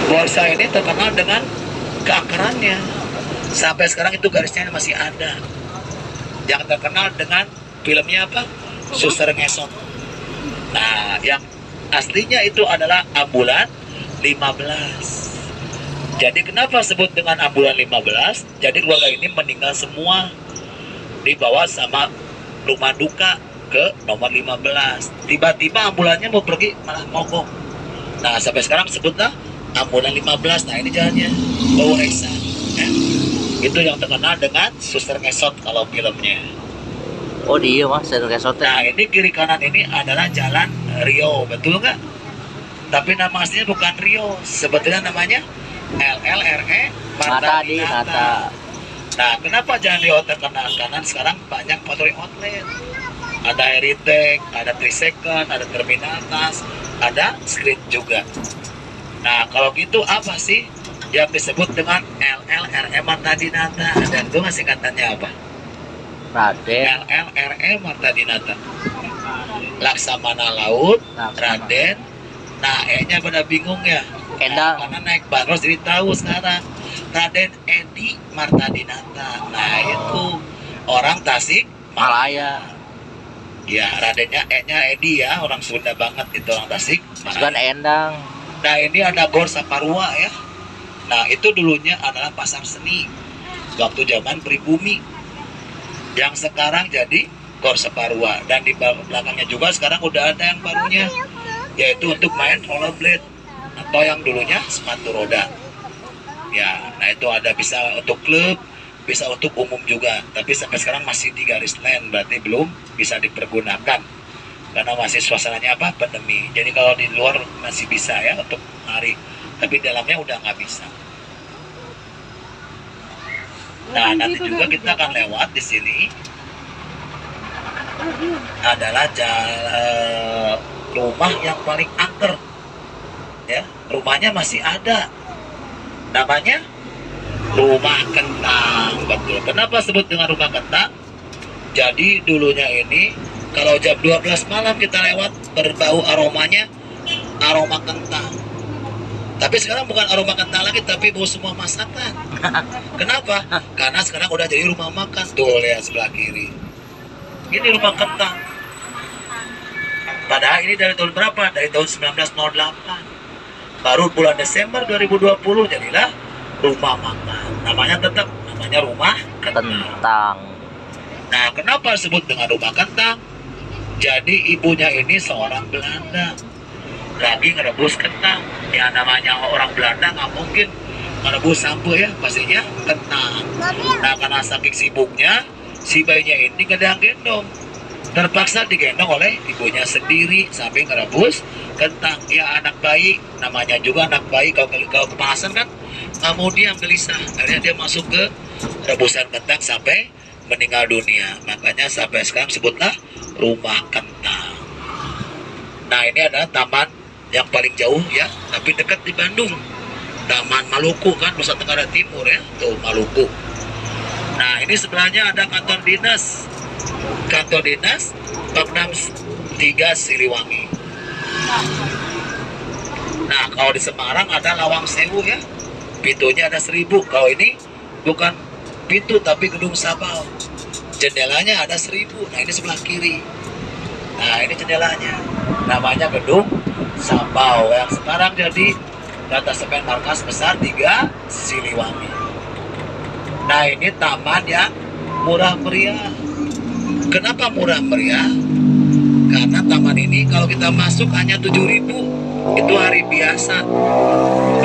Borsa ini terkenal dengan keakarannya. Sampai sekarang itu garisnya masih ada. Yang terkenal dengan filmnya apa? Suster Ngesot. Nah, yang aslinya itu adalah ambulan 15. Jadi kenapa sebut dengan ambulan 15? Jadi keluarga ini meninggal semua, dibawa sama rumah duka ke nomor 15. Tiba-tiba ambulannya mau pergi malah mogok. Nah, sampai sekarang sebutlah ambulan 15. Nah, ini jalannya bau Reksa. Itu yang terkenal dengan Suster Ngesot kalau filmnya. Oh dia mas, saya resort. Nah, ini kiri kanan ini adalah jalan Rio, betul nggak? Tapi nama aslinya bukan Rio, sebetulnya namanya LLRE Mata Dinata. Nah, kenapa jalan Rio terkenal? Karena sekarang banyak factory outlet. Ada Heritage, ada 3 Second, ada Terminatas, ada Screen juga. Nah, kalau gitu apa sih yang disebut dengan LLRE Mata Dinata? Dan itu singkatannya apa? Raden. LLRE Mata Dinata. Laksamana Laut, Raden. Nah, E-nya pada bingung ya. Endang. Karena naik bandros jadi tahu sekarang. Raden Edi Marta Dinata. Nah, itu orang Tasik Malaya. Ya, Radennya E-nya Edi ya, orang Sunda banget itu orang Tasik. Sugan Endang. Nah, ini ada Gor Saparua ya. Nah, itu dulunya adalah pasar seni waktu zaman pribumi, yang sekarang jadi Gor Saparua. Dan di belakangnya juga sekarang udah ada yang barunya, yaitu untuk main rollerblade atau yang dulunya sepatu roda. Ya, nah itu ada bisa untuk klub, bisa untuk umum juga. Tapi sampai sekarang masih di garis land, berarti belum bisa dipergunakan karena masih suasananya apa? Pandemi. Jadi kalau di luar masih bisa ya untuk lari, tapi dalamnya udah nggak bisa. Nah, nanti juga kita akan lewat di sini adalah jalan rumah yang paling angker ya, rumahnya masih ada, namanya Rumah Kentang. Betul. Kenapa sebut dengan Rumah Kentang? Jadi dulunya ini kalau jam 12 malam kita lewat, berbau aromanya aroma kentang. Tapi sekarang bukan aroma kentang lagi, tapi bau semua masakan. Kenapa? Karena sekarang udah jadi rumah makan. Tuh lihat sebelah kiri, ini Rumah Kentang. Padahal ini dari tahun berapa? Dari tahun 1908. Baru bulan Desember 2020 jadilah rumah makan. Namanya tetap namanya Rumah Kentang. Nah, kenapa disebut dengan Rumah Kentang? Jadi ibunya ini seorang Belanda, lagi ngerebus kentang. Ya namanya orang Belanda nggak mungkin ngerebus sampo ya, pastinya kentang. Nah, karena saking sibuknya, si bayinya ini gendong, terpaksa digendong oleh ibunya sendiri sampai ngerebus kentang. Ya anak bayi, namanya juga anak bayi, kalau kepanasan kan nggak mau diam, gelisah. Akhirnya dia masuk ke rebusan kentang sampai meninggal dunia. Makanya sampai sekarang sebutlah Rumah Kentang. Nah, ini adalah taman yang paling jauh ya, tapi dekat di Bandung. Taman Maluku kan, Nusa Tenggara Timur ya, tuh Maluku. Nah, ini sebelahnya ada kantor dinas. Kantor dinas Pangdam 3 Siliwangi. Nah, kalau di Semarang ada Lawang Sewu ya, pintunya ada 1000. Kalau ini bukan pintu tapi gedung Sabau, jendelanya ada 1000. Nah, ini sebelah kiri. Nah, ini jendelanya, namanya gedung Sabau yang sekarang jadi Data Semen Markas Besar 3 Siliwangi. Nah, ini taman yang murah meriah. Kenapa murah meriah? Karena taman ini kalau kita masuk hanya 7.000, itu hari biasa.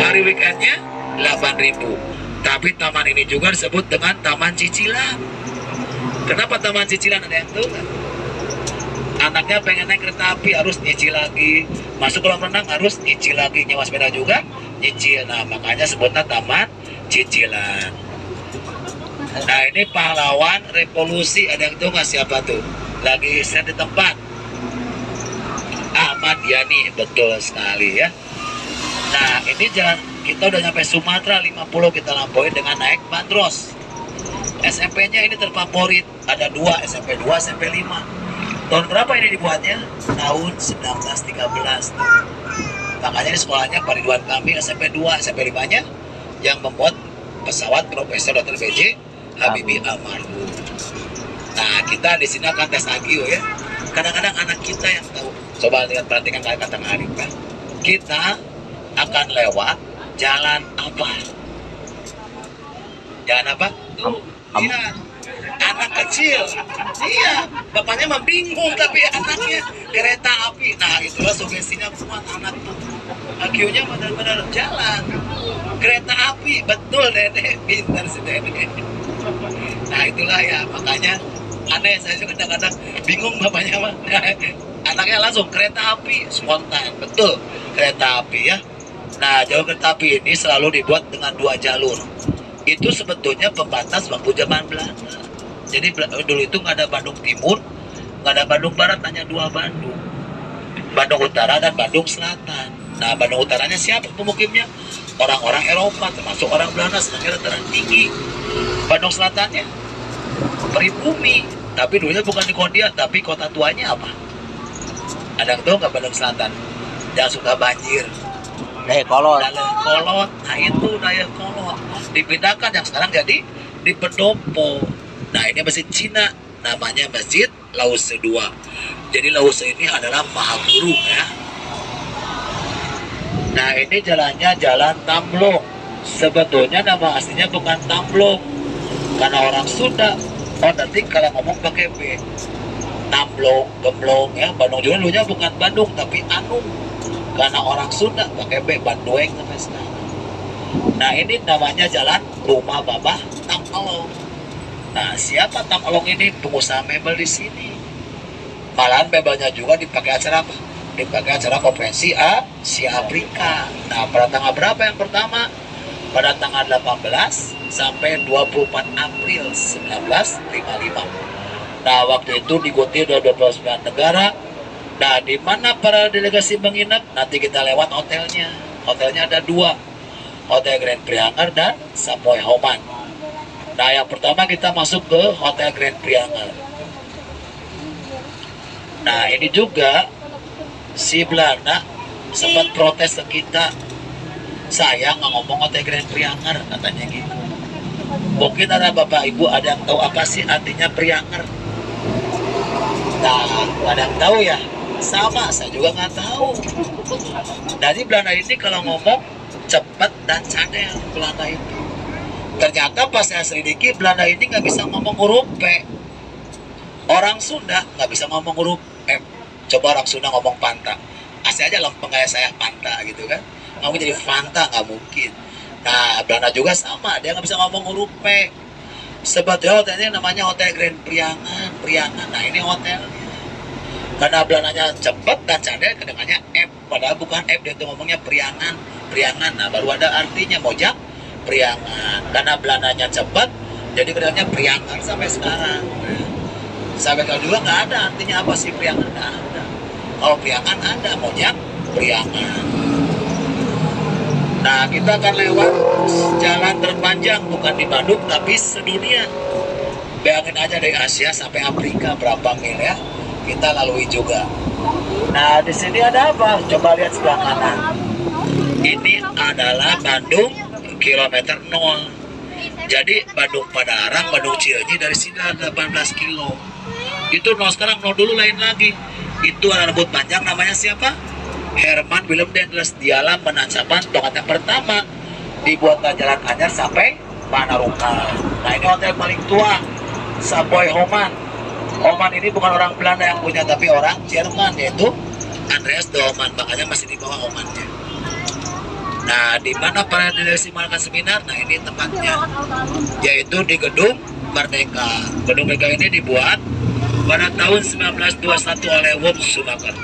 Hari weekendnya 8.000. Tapi taman ini juga disebut dengan taman cicilan. Kenapa taman cicilan? Ada yang tahu nggak? Anaknya pengen naik kereta api harus nyicil lagi, masuk kolam renang harus nyicil lagi, nyewa sepeda juga nyicil. Nah, makanya sebutnya taman cicilan. Nah, ini pahlawan revolusi, ada yang tahu nggak siapa tuh? Lagi set di tempat. Ahmad Yani, betul sekali ya. Nah, ini jalan kita udah nyampe Sumatera 50, kita lampaui dengan naik bandros. SMP-nya ini terfavorit, ada 2, SMP 2, SMP 5. Tahun berapa ini dibuatnya? Tahun 1913. makanya di sekolahnya Pak Ridwan Kamil SMP 2, SMP 5-nya yang membuat pesawat Profesor Dr. B.J. Habibie almarhum. Nah, kita di sini akan tes IQ ya. Kadang-kadang anak kita yang tahu. Coba lihat, perhatikan kata Arif ya. Kita akan lewat jalan apa? Jalan apa? Tuh, lihat. Anak kecil. Iya, bapaknya mah bingung tapi anaknya kereta api. Nah, itulah sugestinya kuat anak tuh. IQ-nya benar-benar jalan. Kereta api, betul Nenek, pintar si Nenek. Nah, itulah ya, makanya aneh, saya juga kadang-kadang bingung bapaknya mah. Anaknya langsung kereta api, spontan, betul kereta api ya. Nah, jalur kereta api ini selalu dibuat dengan 2 jalur. Itu sebetulnya pembatas waktu zaman Belanda. Jadi dulu itu nggak ada Bandung Timur, nggak ada Bandung Barat, hanya 2 Bandung. Bandung Utara dan Bandung Selatan. Nah, Bandung Utaranya siapa pemukimnya? Orang-orang Eropa, termasuk orang Belanda, sebenarnya dataran tinggi. Bandung Selatannya pribumi, tapi dulunya bukan di Kondia, tapi kota tuanya apa? Ada yang tahu nggak Bandung Selatan? Yang suka banjir. Dayakolot. Dayakolot, nah itu Dayakolot. Dipindahkan yang sekarang jadi di Pendopo. Nah, ini masjid Cina, namanya Masjid Lause II. Jadi Lause ini adalah Maha Guru ya. Nah, ini jalannya Jalan Tamblong. Sebetulnya nama aslinya bukan Tamblong, karena orang Sunda. Oh, nanti kalau ngomong pakai B. Tamblong, Gemblong ya. Bandung juga dulunya bukan Bandung, tapi Anung. Karena orang Sunda pakai B, Bandueng sampai sekarang. Nah, ini namanya Jalan Rumah Babah Tam Along. Nah, siapa Tam Along ini? Pengusaha mebel di sini. Malahan mebelnya juga dipakai acara apa? Dipakai acara konferensi Asia Afrika. Nah, pada tanggal berapa yang pertama? Pada tanggal 18 sampai 24 April 1955. Nah, waktu itu diikuti 29 negara. Nah, di mana para delegasi menginap? Nanti kita lewat hotelnya. Hotelnya ada 2. Hotel Grand Prianger dan Savoy Homan. Nah, yang pertama kita masuk ke Hotel Grand Prianger. Nah, ini juga si Belanda sempat protes ke kita. Saya nggak ngomong Hotel Grand Prianger, katanya gitu. Mungkin ada Bapak Ibu ada yang tahu apa sih artinya Prianger? Nah, ada yang tahu ya? Sama, saya juga nggak tahu. Jadi Belanda ini kalau ngomong cepat dan cadel Belanda itu. Ternyata pas saya selidiki, Belanda ini nggak bisa ngomong huruf P. Orang Sunda nggak bisa ngomong huruf M. Coba orang Sunda ngomong Panta. Asli aja lempeng kayak saya Panta gitu kan. Ngomong jadi Fanta nggak mungkin. Nah, Belanda juga sama, dia nggak bisa ngomong huruf P. Sebetulnya hotelnya namanya Hotel Grand Priangan. Priangan. Nah, ini hotelnya. Karena Belandanya cepat dan cadel, kedengarannya F. Padahal bukan F, dia tuh ngomongnya Priangan. Priangan. Nah, baru ada artinya mojak Priangan. Karena Belandanya cepat, jadi kedengarannya Priangan sampai sekarang. Sampai kalau juga nggak ada artinya apa sih Priangan, nggak ada. Kalau Priangan ada, mojak Priangan. Nah, kita akan lewat jalan terpanjang, bukan di Bandung tapi sedunia. Bayangin aja dari Asia sampai Afrika berapa mil ya, kita lalui juga. Nah, di sini ada apa? Coba lihat sebelah kanan. Ini adalah Bandung kilometer 0. Jadi Bandung Padalarang, Bandung Cileunyi dari sini ada 18 kilo. Itu 0 sekarang, 0 dulu lain lagi. Itu ada rambut panjang, namanya siapa? Herman Willem Dendels. Dialah menancapan tongkat yang pertama. Dibuatlah jalan anyar sampai Panarukan. Nah, ini hotel paling tua, Savoy Homan. Homan ini bukan orang Belanda yang punya, tapi orang Jerman, yaitu Andreas de Homan. Makanya masih di bawah Homannya. Nah, di mana para delegasi melakukan seminar? Nah, ini tempatnya, yaitu di Gedung Merdeka. Gedung Merdeka ini dibuat pada tahun 1921 oleh Wom Sumaker.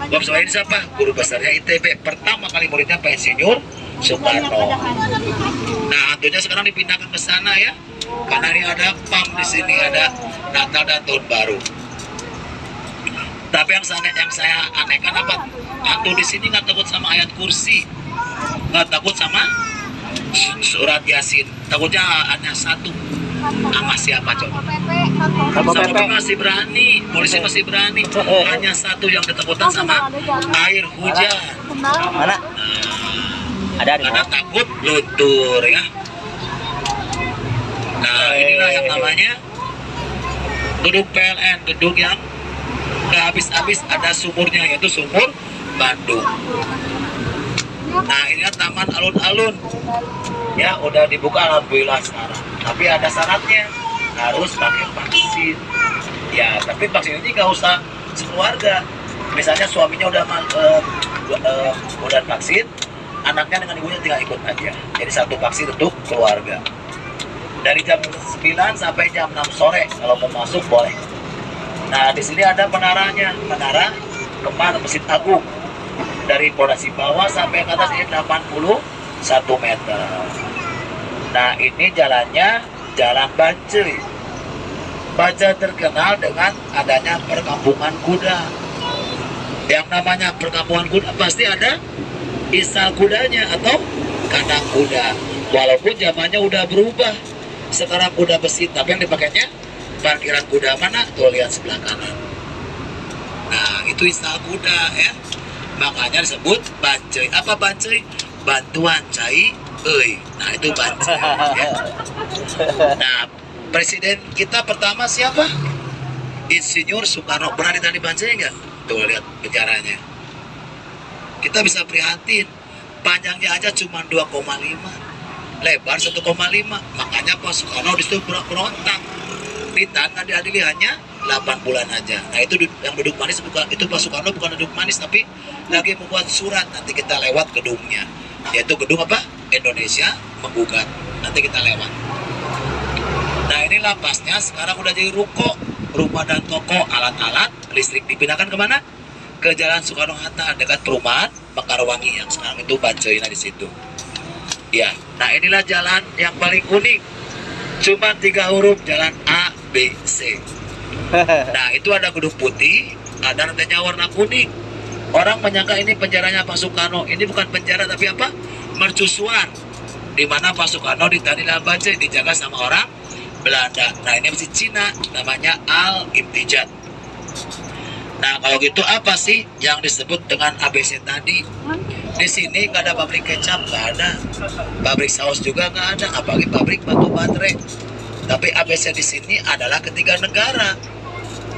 Wom Sumaker ini siapa? Guru besarnya ITB. Pertama kali muridnya Pak Insinyur Soekarno. Nah, hantunya sekarang dipindahkan ke sana ya, karena ini ada PAM di sini, ada Natal dan Tahun Baru. Tapi yang saya anehkan apa? Hantu di sini nggak takut sama ayat kursi, nggak takut sama surat Yasin. Takutnya hanya satu, Sama siapa coba? Satpol Satpol PP. PP masih berani, polisi masih berani. Hanya satu yang ditemukan sama air hujan. Mana? Ada di Karena mana? takut luntur ya. Nah inilah yang namanya gedung PLN, gedung yang nggak habis-habis ada sumurnya, yaitu sumur Bandung. Nah ini taman alun-alun ya, udah dibuka alhamdulillah sekarang. Tapi ada syaratnya, harus pakai vaksin. Ya tapi vaksin ini nggak usah sekeluarga. Misalnya suaminya udah vaksin, anaknya dengan ibunya tinggal ikut aja. Jadi satu vaksin untuk keluarga. Dari jam 9 sampai jam 6 sore kalau mau masuk boleh. Nah di sini ada menaranya, menara Kemar Masjid Agung. Dari pondasi bawah sampai ke atas ini 81 meter. Nah ini jalannya Jalan Bancai. Bancai terkenal dengan adanya perkampungan kuda. Yang namanya perkampungan kuda pasti ada isal kudanya atau kandang kuda. Walaupun zamannya udah berubah, sekarang kuda besi, tapi yang dipakainya parkiran kuda. Mana tuh, lihat sebelah kanan. Nah itu isal kuda ya, makanya disebut Bancai. Apa Bancai? Bantuan cai euy. Nah itu Bancai ya. Nah presiden kita pertama siapa? Insinyur Soekarno. Pernah ditanya di Bancai nggak? Tuh lihat bicaranya. Kita bisa prihatin, panjangnya aja cuma 2,5, lebar 1,5. Makanya Pak Soekarno disitu berontak, ditahan diadili hanya 8 bulan aja. Nah itu yang duduk manis, bukan itu Pak Soekarno, bukan duduk manis, tapi lagi membuat surat. Nanti kita lewat gedungnya, yaitu gedung apa? Indonesia Menggugat. Nanti kita lewat. Nah ini lapasnya sekarang udah jadi ruko, rumah dan toko, alat-alat listrik dipindahkan kemana? Ke Jalan Soekarno Hatta dekat perumahan Mekarwangi yang sekarang itu Bancai di situ. Ya, nah inilah jalan yang paling unik. Cuma 3 huruf, jalan A, B, C. Nah itu ada gedung putih, ada rantainya warna kuning. Orang menyangka ini penjaranya Pak Soekarno. Ini bukan penjara tapi apa? Mercusuar. Di mana Pak Soekarno ditahan di dalam Bancai, dijaga sama orang Belanda. Nah ini masih Cina, namanya Al-Imtijat. Nah kalau gitu apa sih yang disebut dengan ABC tadi? Di sini nggak ada pabrik kecap, nggak ada. Pabrik saus juga nggak ada, apalagi pabrik batu baterai. Tapi ABC di sini adalah ketiga negara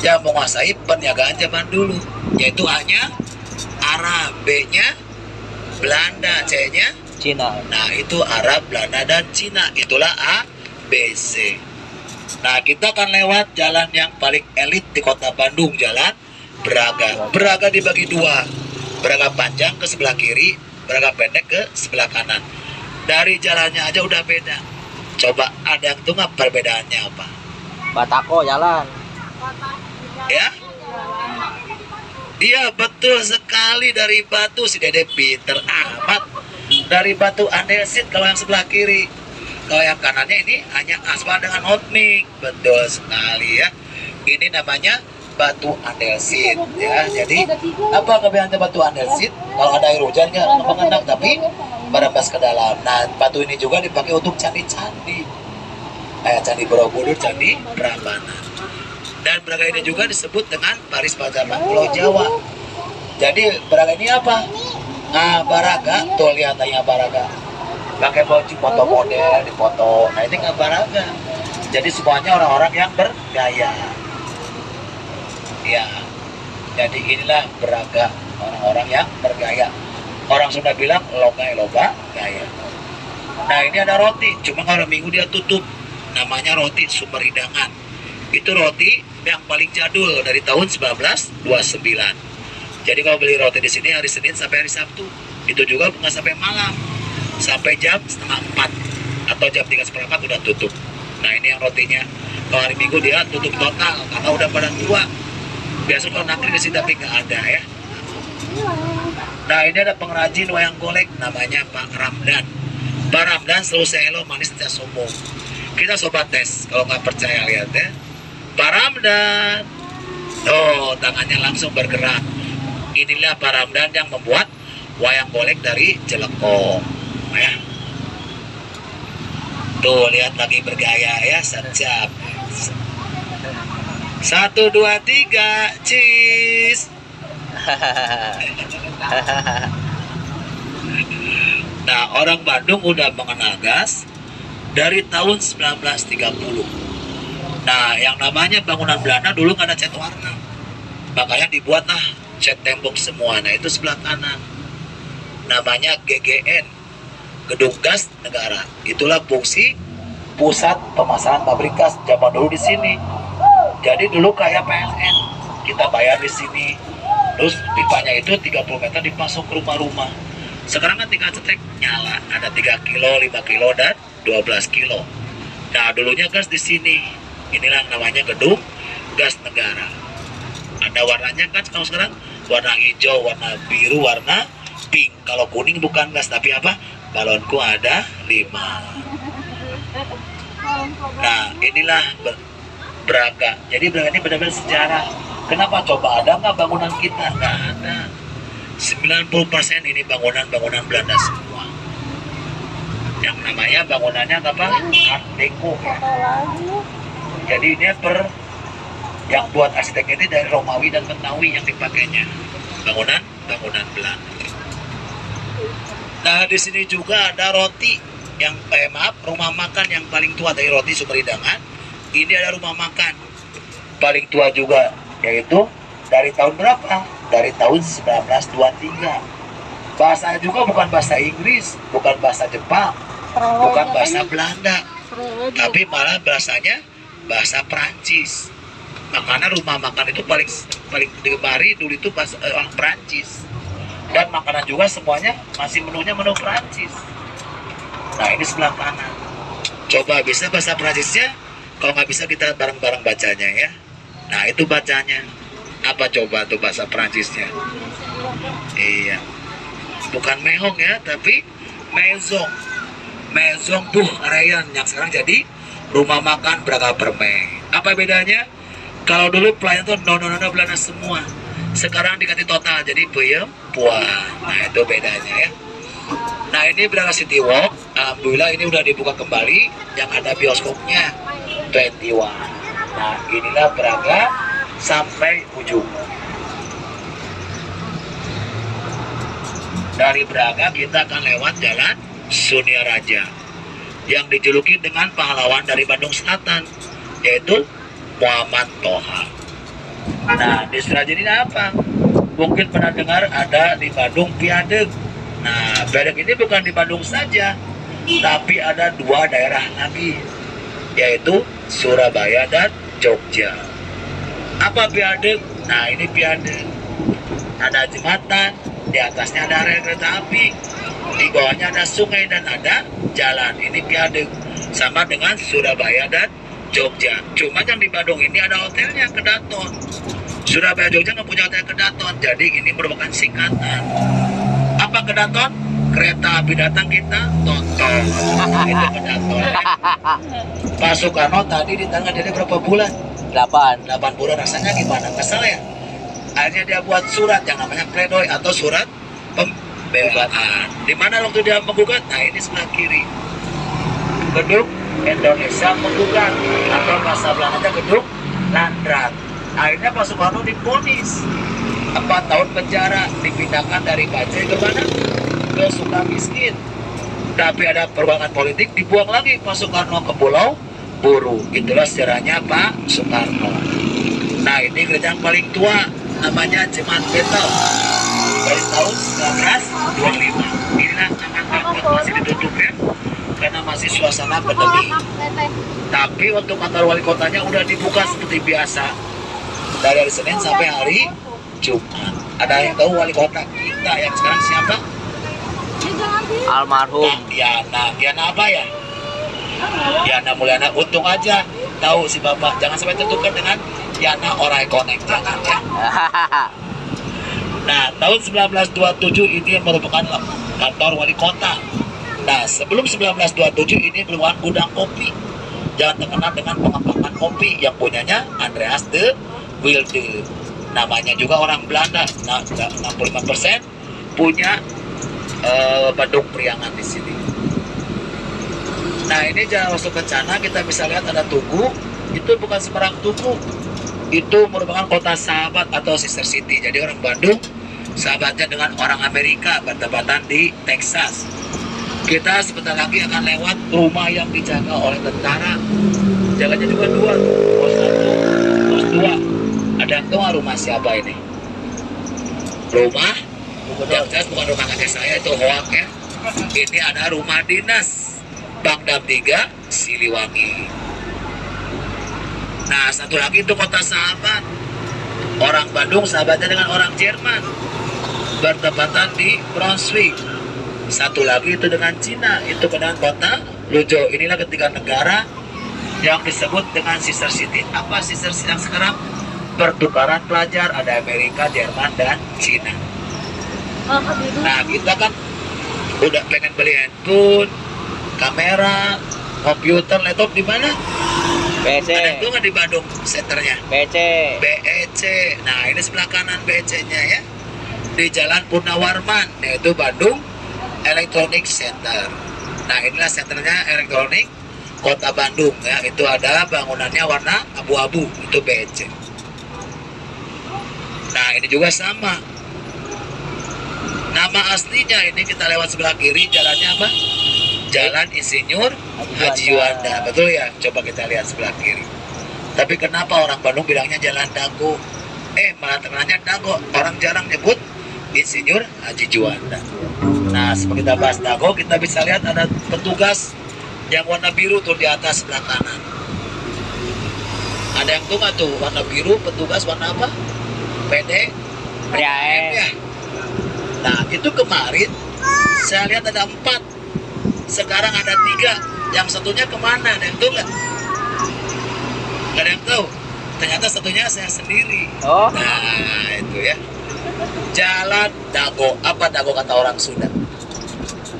yang menguasai perniagaan zaman dulu, yaitu A-nya Arab, B-nya Belanda, C-nya Cina. Nah itu Arab, Belanda, dan Cina. Itulah ABC. Nah kita akan lewat jalan yang paling elit di kota Bandung, Jalan Braga. Braga dibagi 2, Braga panjang ke sebelah kiri, Braga pendek ke sebelah kanan. Dari jalannya aja udah beda. Coba ada yang tahu nggak perbedaannya apa? Batako jalan. Ya? Iya betul sekali, dari Batu. Si Dede pinter amat. Dari Batu Andesit kalau yang sebelah kiri. Kalau yang kanannya ini hanya aspal dengan hot mix. Betul sekali ya. Ini namanya Batu Andesit ya. Jadi apa kebenarannya Batu Andesit? Kalau ada air hujan nggak mengendap, tapi merembes ke dalam. Nah batu ini juga dipakai untuk candi-candi, kayak Candi Borobudur, Candi Prambanan. Dan Braga ini juga disebut dengan Paris Pajaman Pulau Jawa. Jadi Braga ini apa? Nah Baraga, tuh lihat aja Baraga, pakai baju foto model di foto. Nah ini nggak Baraga. Jadi semuanya orang-orang yang bergaya. Ya, jadi inilah Braga, orang-orang yang bergaya. Orang Sunda bilang logai loba gaya. Nah ini ada roti, cuma kalau minggu dia tutup. Namanya roti Sumber Hidangan. Itu roti yang paling jadul dari tahun 1929. Jadi kalau beli roti di sini hari Senin sampai hari Sabtu, itu juga bukan sampai malam, sampai jam 3:30 atau jam 3:30 udah tutup. Nah ini yang rotinya. Kalau hari Minggu dia tutup total karena udah pada tua. Biasa kalau nangkring di sini tapi nggak ada ya. Nah ini ada pengrajin wayang golek, namanya Pak Ramdan. Pak Ramdan selalu selo manis dan sombong. Kita sobat tes, kalau nggak percaya lihat ya. Pak Ramdan, oh tangannya langsung bergerak. Inilah Pak Ramdan yang membuat wayang golek dari Jelekong ya. Tuh, lihat lagi bergaya ya, siap. 1, 2, 3, cheese. Nah, orang Bandung udah mengenal gas dari tahun 1930. Nah, yang namanya bangunan Belanda dulu nggak ada cat warna. Makanya dibuatlah cat tembok semua. Nah, itu sebelah kanan. Namanya GGN, Gedung Gas Negara. Itulah fungsi pusat pemasaran pabrik gas zaman dulu di sini. Jadi dulu kayak PLN, kita bayar di sini. Terus pipanya itu 30 meter dipasok ke rumah-rumah. Sekarang kan tinggal cetek nyala, ada 3 kilo, 5 kilo, dan 12 kilo. Nah, dulunya gas di sini. Inilah namanya Gedung Gas Negara. Ada warnanya kan kalau sekarang warna hijau, warna biru, warna pink. Kalau kuning bukan gas, tapi apa? Balonku ada 5. Nah, inilah Braga. Jadi Braga ini benar-benar sejarah. Kenapa? Coba ada nggak bangunan kita? Nggak ada. 90% ini bangunan-bangunan Belanda semua. Yang namanya bangunannya apa? Art Deco. Ya. Jadi ini yang buat arsitek ini dari Romawi dan Betawi yang dipakainya. Bangunan Belanda. Nah, di sini juga ada roti yang rumah makan yang paling tua dari roti Sumberhidangan. Ini ada rumah makan paling tua juga, yaitu dari tahun berapa? Dari tahun 1923. Bahasanya juga bukan bahasa Inggris, bukan bahasa Jepang, bukan bahasa Belanda, tapi malah bahasanya bahasa Perancis. Makanya rumah makan itu paling digemari dulu itu bahasa orang Perancis. Dan makanan juga semuanya masih menunya menu Perancis. Nah, ini sebelah kanan. Coba bisa bahasa Perancisnya? Kalau nggak bisa kita bareng-bareng bacanya ya. Nah, itu bacanya. Apa coba tuh bahasa Perancisnya? Iya. Bukan mehong ya, tapi maison. Maison tuh Rayan yang sekarang jadi rumah makan Braga Permai. Apa bedanya? Kalau dulu pelayan tuh nono Belanda semua. Sekarang diganti total jadi peyem puan. Nah, itu bedanya ya. Nah, ini Braga City Walk. Alhamdulillah ini udah dibuka kembali. Yang ada bioskopnya 21. Nah, inilah Braga sampai ujung. Dari Braga kita akan lewat jalan Sunia Raja yang dijuluki dengan pahlawan dari Bandung Selatan, yaitu Muhammad Toha. Nah, di Sunia Raja ini apa? Mungkin pernah dengar ada di Bandung Piadeg. Nah, Piadeg ini bukan di Bandung saja, tapi ada 2 daerah lagi, yaitu Surabaya dan Jogja. Apa Piadeg? Nah, ini Piadeg. Ada jembatan, di atasnya ada rel kereta api, di bawahnya ada sungai dan ada jalan. Ini Piadeg. Sama dengan Surabaya dan Jogja. Cuma yang di Bandung ini ada hotelnya, Kedaton. Surabaya Jogja nggak punya hotel Kedaton, jadi ini merupakan singkatan. Apa Kedaton? Kereta api datang kita tonton. Itu Kedaton. Pak Soekarno tadi di tanggal dia berapa bulan? 8 bulan. Rasanya gimana? Kesel ya? Akhirnya dia buat surat yang namanya pledoi atau surat pembelaan. Di mana waktu dia menggugat? Nah, ini sebelah kiri. Gedung Indonesia menggugat, atau bahasa Belandanya Gedung Landrat. Akhirnya Pak Soekarno divonis 4 tahun penjara, dipindahkan dari Aceh ke mana? Ke Sukamiskin. Tapi ada perubahan politik, dibuang lagi Pak Soekarno ke Pulau Buru. Itulah sejarahnya Pak Soekarno. Nah, ini gereja yang paling tua, namanya Jemaat Betel, dari tahun 1925. Inilah sangat rapat, masih ditutup ya, karena masih suasana pandemi. Tapi untuk kantor wali kotanya udah dibuka seperti biasa dari hari Senin sampai hari Jumat. Ada yang tahu wali kota kita yang sekarang siapa? Almarhum Yana apa ya? Yana Mulyana. Untung aja tahu si bapak, jangan sampai tertukar dengan Yana Orai Connect, jangan ya. Nah, tahun 1927 ini merupakan kantor wali kota. Nah, sebelum 1927 ini merupakan gudang kopi. Jangan terkenal dengan pengembangan kopi yang punyanya Andreas de Wilde. Namanya juga orang Belanda. Nah, 65% punya Bandung Priangan di sini. Nah ini jalan masuk Kencana, kita bisa lihat ada tugu. Itu bukan sembarang tugu, itu merupakan kota sahabat atau sister city. Jadi orang Bandung sahabatnya dengan orang Amerika, bertepatan di Texas. Kita sebentar lagi akan lewat rumah yang dijaga oleh tentara. Jalannya juga dua, pos 1, pos 2. Ada yang tahu rumah siapa ini? Rumah yang jelas bukan rumah kakek saya, itu hoak ya. Ini ada rumah dinas Pangdam 3 Siliwangi. Nah satu lagi itu kota sahabat. Orang Bandung sahabatnya dengan orang Jerman, bertepatan di Brunswick. Satu lagi itu dengan Cina, itu dengan kota Luzhou. Inilah ketiga negara yang disebut dengan sister city. Apa sister city yang sekarang pertukaran pelajar? Ada Amerika, Jerman, dan Cina. Nah kita kan udah pengen beli handphone, kamera, komputer, laptop di mana? BC. Ada itu nggak di Bandung senternya? BC. BEC. Nah ini sebelah kanan BEC-nya ya, di Jalan Purnawarman, yaitu Bandung Electronic Center. Nah inilah senternya elektronik Kota Bandung ya. Itu ada bangunannya warna abu-abu, itu BEC. Nah ini juga sama. Nama aslinya ini kita lewat sebelah kiri, jalannya apa? Jalan Insinyur Haji Juanda. Betul ya? Coba kita lihat sebelah kiri. Tapi kenapa orang Bandung bilangnya Jalan Dago? Malah terkenalnya Dago. Orang jarang nyebut Insinyur Haji Juanda. Nah, seperti kita bahas Dago, kita bisa lihat ada petugas yang warna biru tuh di atas sebelah kanan. Ada yang tuh nggak tuh? Warna biru, petugas warna apa? PD? PDAM ya. Nah, itu kemarin saya lihat ada 4. Sekarang ada 3. Yang satunya kemana? Ada yang tahu nggak? Nggak ada yang tahu. Ternyata satunya saya sendiri. Oh. Nah itu ya. Jalan Dago. Apa Dago kata orang Sunda?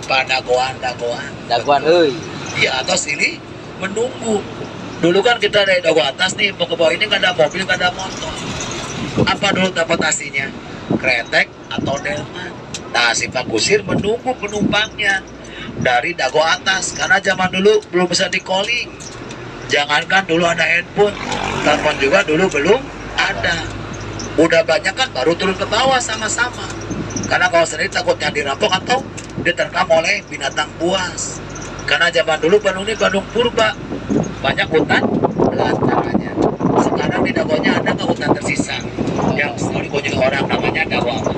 Padagoan, dagoan. Daguan euy. Di atas ini menunggu. Dulu kan kita dari Dago atas nih, mau ke bawah ini nggak ada mobil, nggak ada motor. Apa dulu transportasinya? Kretek atau delman. Nah si Pak Kusir menunggu penumpangnya dari Dago atas, karena zaman dulu belum bisa di calling. Jangankan dulu ada handphone, telepon juga dulu belum ada. Udah banyak kan baru turun ke bawah sama-sama. Karena kalau sendiri takutnya dirampok atau diterkam oleh binatang buas. Karena zaman dulu Bandung ini Bandung purba, banyak hutan belantaranya. Sekarang di Dagonya ada nggak hutan tersisa yang selalu dikunjungi orang, namanya Dago apa?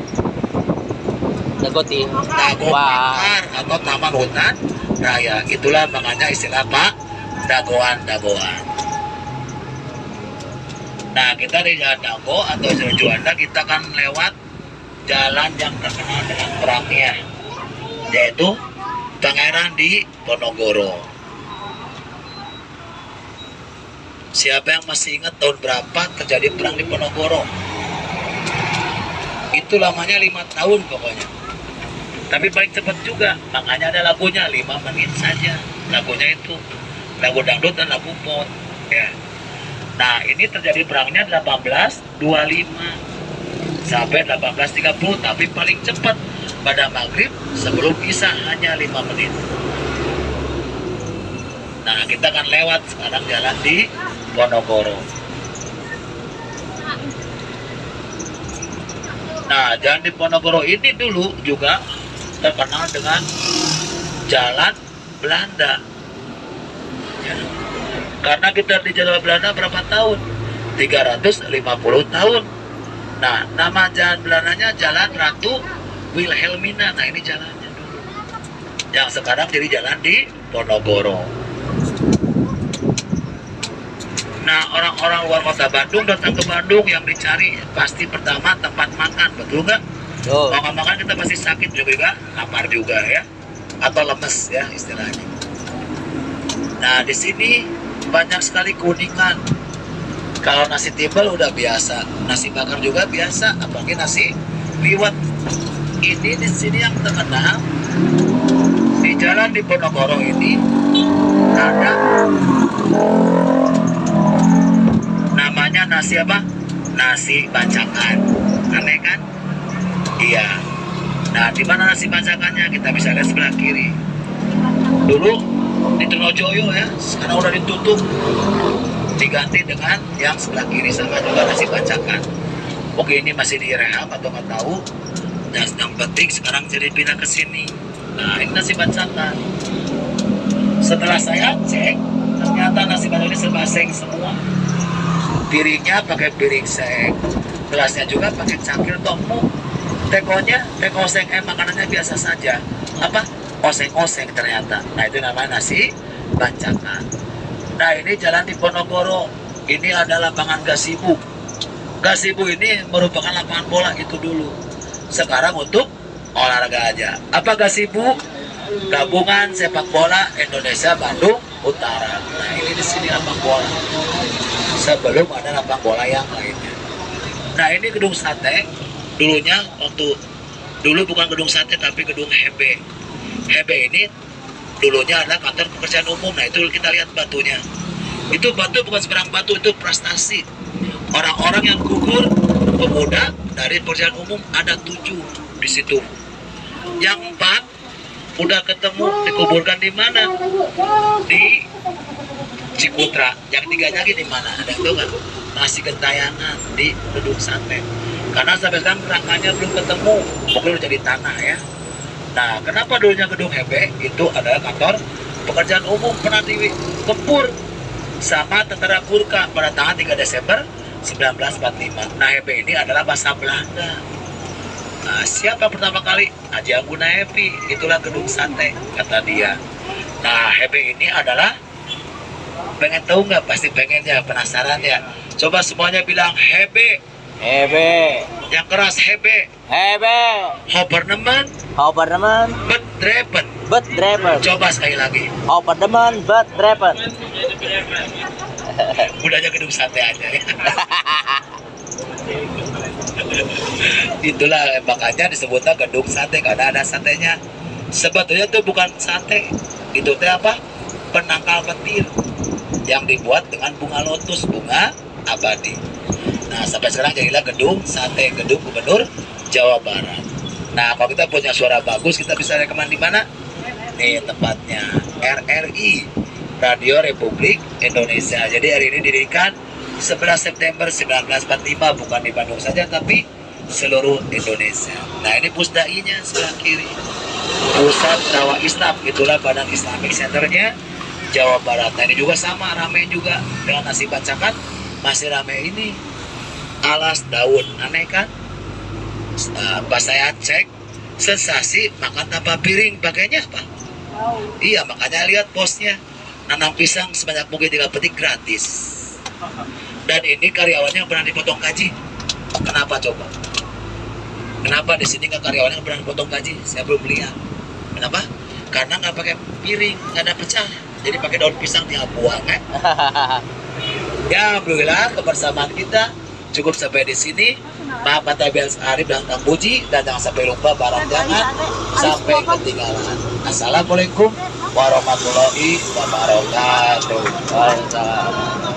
Dagoti. Dago Bakar atau Taman Hutan Raya. Itulah makanya istilah Pak Dagoan. Nah kita di Jalan Dago atau Jalan Juanda, kita akan lewat jalan yang terkenal dengan perangnya, yaitu Pangeran di Ponorogo. Siapa yang masih ingat tahun berapa terjadi perang di Ponorogo? Itu lamanya 5 tahun pokoknya. Tapi paling cepat juga, makanya ada lagunya 5 menit saja. Lagunya itu lagu dangdut dan lagu pop ya. Nah ini terjadi perangnya 1825 sampai 1830, tapi paling cepat pada maghrib sebelum isya, hanya 5 menit. Nah kita akan lewat sekarang jalan di Ponorogo. Nah jalan di Ponorogo ini dulu juga terkenal dengan jalan Belanda ya. Karena kita di jalan Belanda berapa tahun? 350 tahun. Nah nama jalan Belandanya Jalan Ratu Wilhelmina. Nah ini jalannya dulu, yang sekarang jadi jalan di Ponorogo. Nah orang-orang luar kota Bandung datang ke Bandung, yang dicari pasti pertama tempat makan, betul nggak? Kalau makan kita pasti sakit juga, lapar juga ya, atau lemes ya istilahnya. Nah di sini banyak sekali kuningan. Kalau nasi timbel udah biasa, nasi bakar juga biasa, apalagi nasi liwet. Ini di sini yang terkenal di jalan di Ponorogo ini ada namanya nasi apa? Nasi bancakan. Aneh kan? Iya. Nah, di mana nasi bancakannya? Kita bisa lihat sebelah kiri. Dulu di Tronojoyo ya, sekarang udah ditutup, diganti dengan yang sebelah kiri sama juga nasi bancakan. Oke, ini masih direhab atau nggak tahu. Nah, yang penting sekarang jadi pindah ke sini. Nah, ini nasi bancakan. Setelah saya cek, ternyata nasi bancakan ini serba seng semua. Piringnya pakai piring seng, gelasnya juga pakai cangkir tomo. Tekonya, teko oseng makanannya biasa saja. Apa? Oseng-oseng ternyata. Nah, itu namanya nasi bancakan. Nah, ini jalan di Ponorogo. Ini ada lapangan gazebo. Gazebo ini merupakan lapangan bola itu dulu. Sekarang untuk olahraga aja. Apa gazebo? Gabungan sepak bola Indonesia Bandung Utara. Nah, ini di sini lapangan bola. Sebelum ada lapangan bola yang lainnya. Nah, ini gedung sate. Dulunya dulu bukan gedung sate tapi gedung Hebe. Hebe ini dulunya adalah kantor pekerjaan umum. Nah, itu kita lihat batunya. Itu batu bukan sembarang batu, itu prestasi. Orang-orang yang gugur pemuda dari pekerjaan umum ada 7 di situ. Yang 4 udah ketemu dikuburkan di mana? Di Cikutra. Yang 3 lagi di mana? Ada yang tahu nggak? Masih Gentayangan di gedung sate. Karena sampai sekarang kerangkanya belum ketemu, mungkin udah jadi tanah ya. Nah, kenapa dulunya gedung Hebe itu adalah kantor pekerjaan umum pernah dikepur sama tentara Gurkha pada tanggal 3 Desember 1945. Nah, Hebe ini adalah bahasa Belanda. Nah, siapa pertama kali? Haji Angguna Happy, itulah gedung sate kata dia. Nah, Hebe ini adalah, pengen tahu nggak? Pasti pengen ya, penasaran ya. Coba semuanya bilang Hebe. Hebe. Yang keras Hebe. Hebe. Hobernemen. Hobernemen. Bedrepen. Bedrepen. Coba sekali lagi. Hobernemen. Bedrepen. Udahnya gedung sate aja ya. Itulah makanya disebutnya gedung sate karena ada satenya. Sebetulnya itu bukan sate, itu teh apa? Penangkal petir yang dibuat dengan bunga lotus, bunga abadi. Nah, sampai sekarang jadilah gedung sate, gedung Gubernur Jawa Barat. Nah, kalau kita punya suara bagus, kita bisa rekaman di mana? Nih tempatnya, RRI, Radio Republik Indonesia. Jadi hari ini didirikan 11 September 1945, bukan di Bandung saja, tapi seluruh Indonesia. Nah, ini pusdai-nya sebelah kiri. Pusat Dakwah Islam, itulah Badan Islamic Centernya Jawa Barat. Nah, ini juga sama, rame juga dengan nasi bancakan, masih rame ini. Alas daun, aneh kan? Pas saya cek, sensasi makan tanpa piring, pakainya apa? Iya, makanya lihat posnya, nanam pisang sebanyak mungkin 3 petik gratis. Dan ini karyawannya yang pernah dipotong gaji. Kenapa coba? Kenapa di sini nggak karyawannya yang pernah dipotong gaji? Saya belum lihat. Kenapa? Karena nggak pakai piring, nggak ada pecah. Jadi pakai daun pisang tinggal buang kan? Ya, alhamdulillah kebersamaan kita cukup sampai di sini. Maaf kata Bias Arif dan Kang Puji, dan jangan sampai lupa barang jangan sampai ketinggalan. Assalamualaikum warahmatullahi wabarakatuh. Waalaikumsalam.